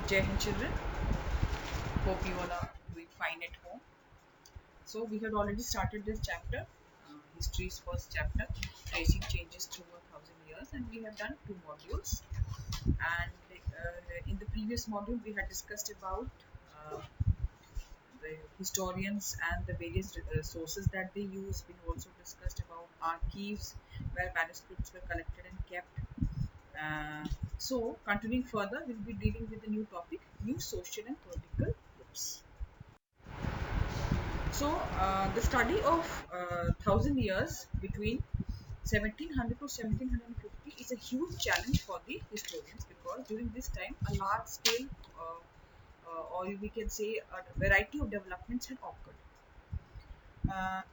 Jai Hind children. Hope you all are doing fine at home. So we had already started this chapter, history's first chapter, tracing changes through 1,000 years, and we have done two modules. And in the previous module, we had discussed about uh, the historians and the various sources that they use. We also discussed about archives where manuscripts were collected and kept. So, continuing further, we'll be dealing with the new topic, new social and political groups. So, the study of 1,000 years between 1700 to 1750 is a huge challenge for the historians because during this time, a large scale, or we can say, a variety of developments had occurred.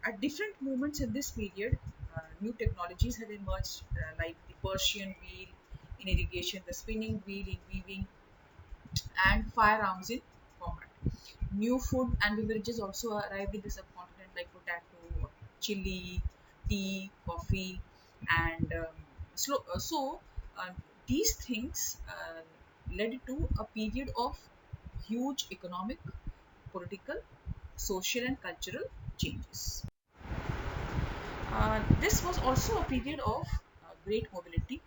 At different moments in this period, new technologies have emerged, like the Persian wheel in irrigation, the spinning wheel in weaving, and firearms in combat. New food and beverages also arrived in the subcontinent, like potato, chili, tea, coffee, and so uh, these things led to a period of huge economic, political, social, and cultural changes. This was also a period of great mobility,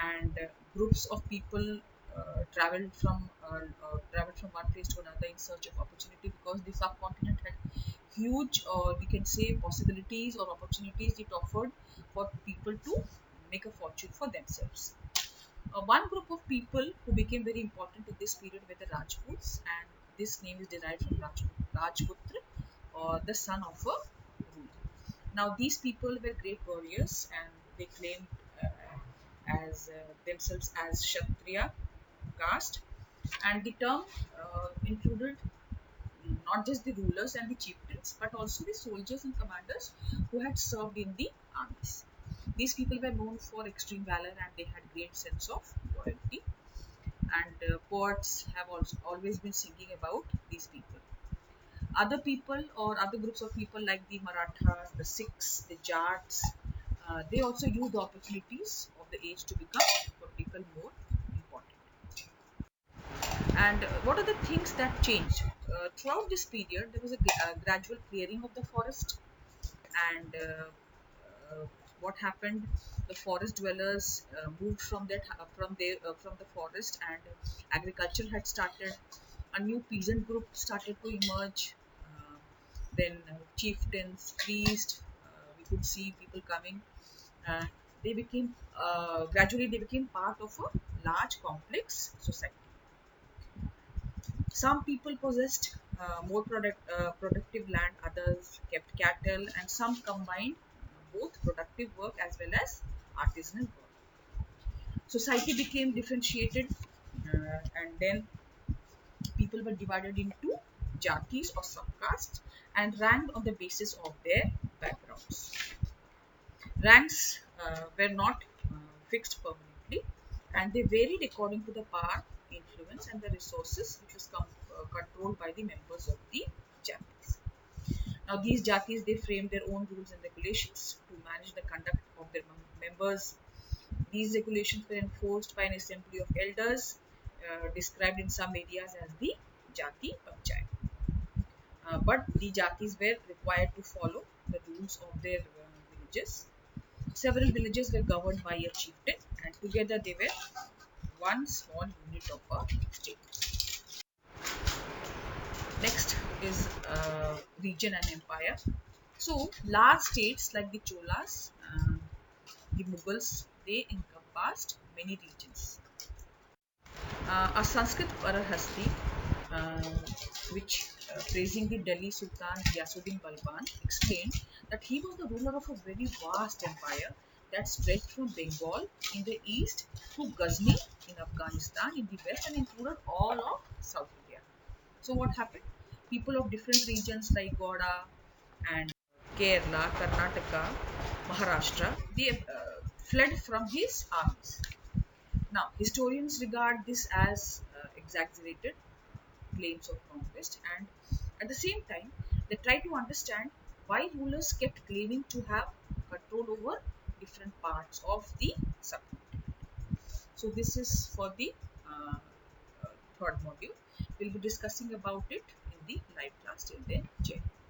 and groups of people traveled from one place to another in search of opportunity because the subcontinent had huge, or we can say, possibilities or opportunities it offered for people to make a fortune for themselves. One group of people who became very important in this period were the Rajputs, and this name is derived from Rajputra, or the son of a ruler. Now, these people were great warriors, and they claimed as themselves as Kshatriya caste, and the term included not just the rulers and the chieftains, but also the soldiers and commanders who had served in the armies. These people were known for extreme valor, and they had great sense of loyalty. And poets have also always been singing about these people. Other people or other groups of people like the Marathas, the Sikhs, the Jats, they also use the opportunities of the age to become political more important. And what are the things that changed? Throughout this period, there was a gradual clearing of the forest, and what happened? The forest dwellers moved from the forest, and agriculture had started. A new peasant group started to emerge. Uh, then chieftains, priests, we could see people coming. Uh, they became gradually they became part of a large complex society. Some people possessed more productive land, others kept cattle, and some combined both productive work as well as artisanal work. Society became differentiated, and then people were divided into jatis or subcastes and ranked on the basis of their backgrounds. Ranks were not fixed permanently, and they varied according to the power, influence, and the resources which was controlled by the members of the jatis. Now, these jatis they framed their own rules and regulations to manage the conduct of their members. These regulations were enforced by an assembly of elders, described in some areas as the jati panchayat. But the jatis were required to follow the rules of their villages. Several villages were governed by a chieftain, and together they were one small unit of a state. Next is region and empire. So, large states like the Cholas, the Mughals, they encompassed many regions. A Sanskrit Parahasti, which praising the Delhi Sultan Ghiyasuddin Balban, explained that he was the ruler of a very vast empire that stretched from Bengal in the east to Ghazni in Afghanistan in the west and included all of South India. So, what happened? People of different regions like Goda and Kerala, Karnataka, Maharashtra, they fled from his armies. Now, historians regard this as exaggerated claims of conquest, and at the same time, they try to understand why rulers kept claiming to have control over different parts of the subcontinent. So, this is for the third module. We'll be discussing about it in the live class. Till then, Jai Hind.